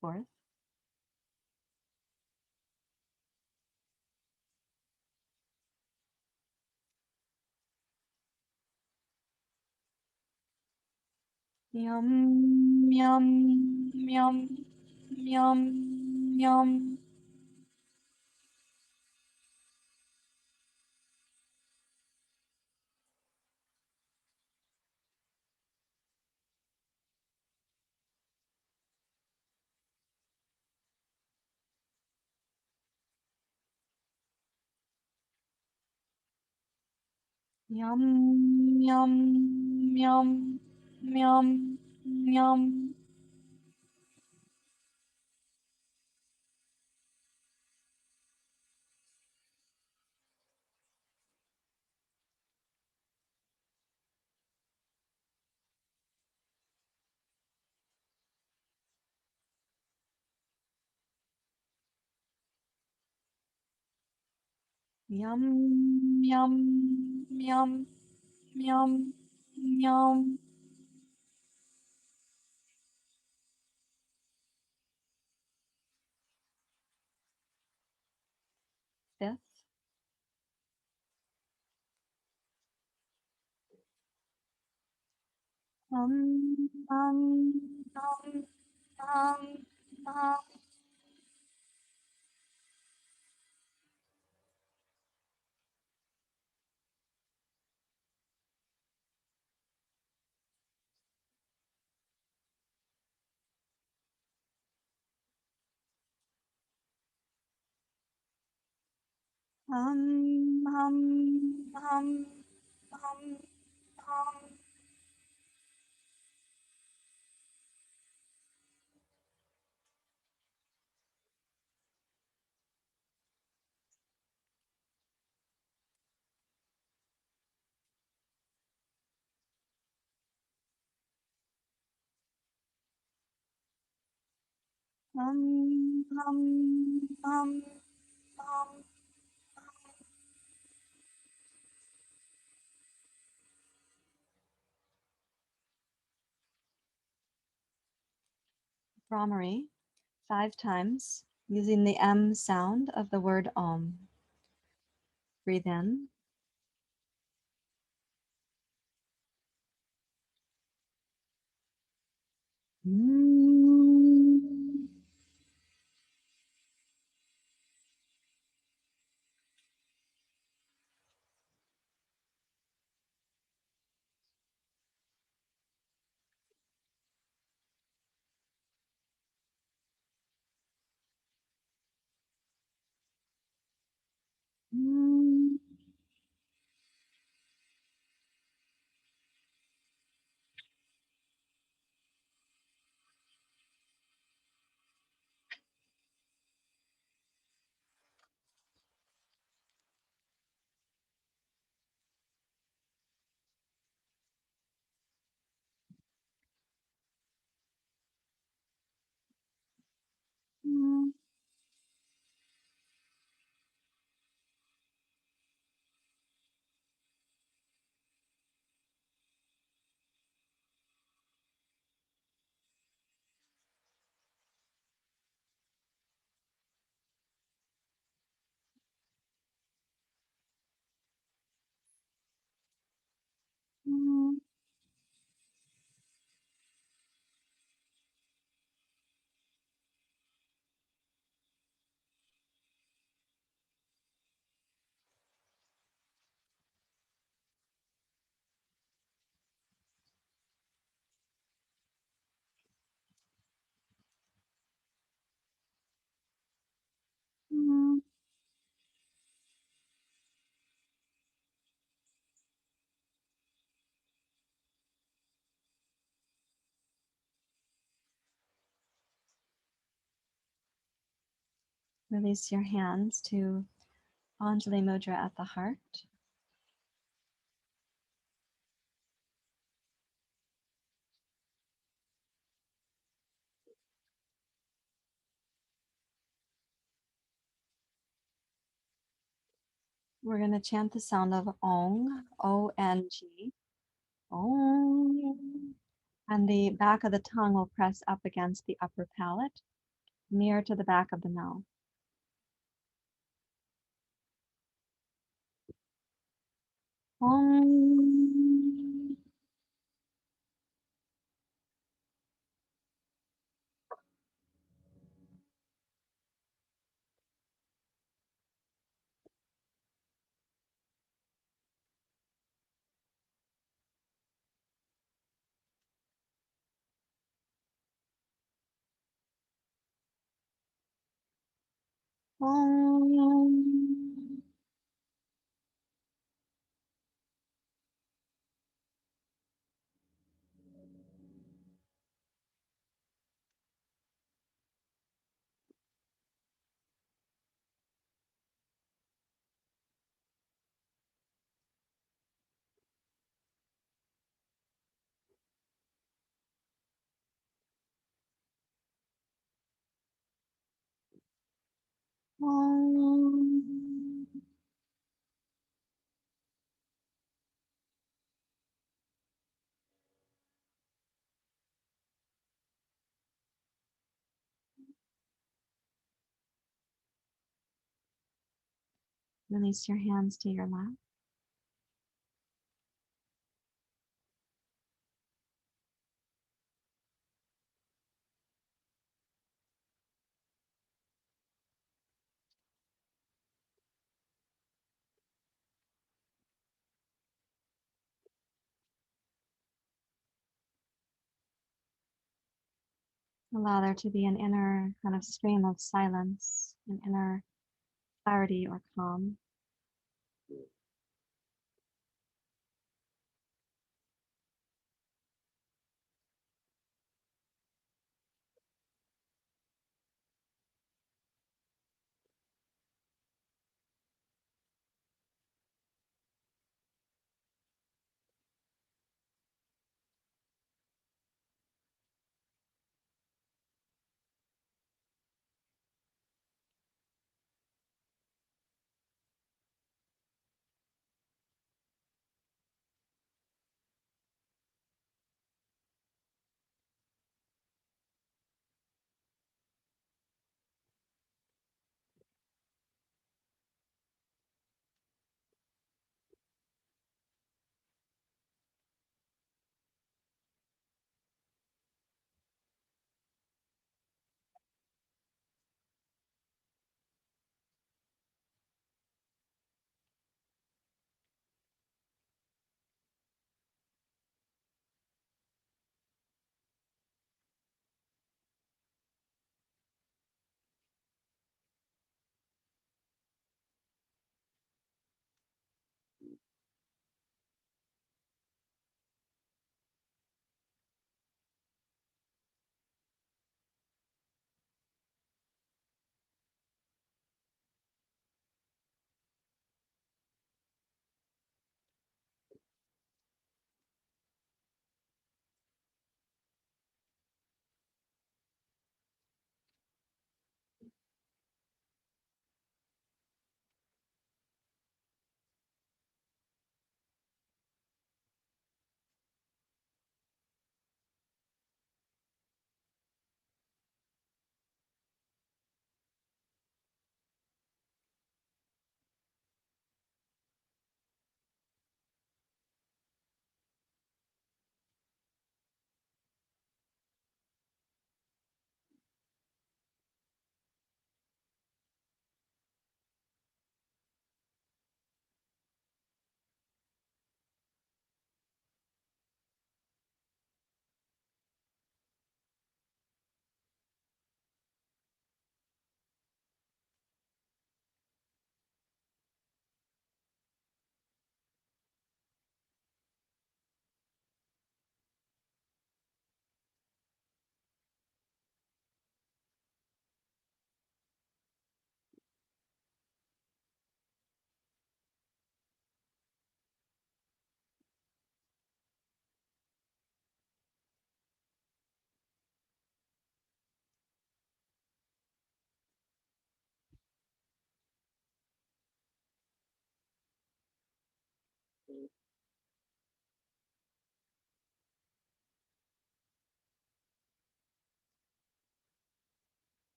Fourth. Yum, yum, yum, yum, yum. Yum, yum, yum, yum, yum. Yum, yum, yum, yum, yum. Fifth. Um, um, um. Hum, hum, hum, hum, hum. Hum, hum, hum, hum. Brahmari, 5 times, using the M sound of the word Om. Breathe in. Mm. Mm. Mm. Mm. Release your hands to Anjali Mudra at the heart. We're going to chant the sound of Ong, O-N-G, Ong. And the back of the tongue will press up against the upper palate, near to the back of the mouth. Ong. Ong. Ong. Release your hands to your lap. Allow there to be an inner kind of stream of silence, an inner clarity or calm.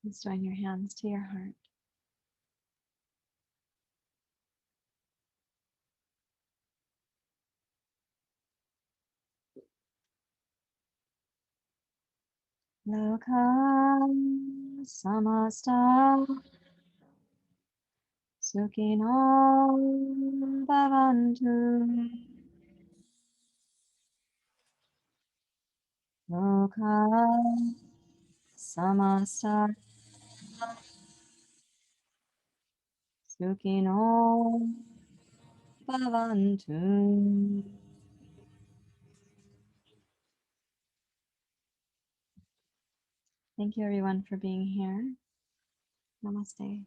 Please join your hands to your heart. Lokam samasta sukino bhavantu. Lokam samasta sukino bhavantu. Thank you everyone for being here. Namaste.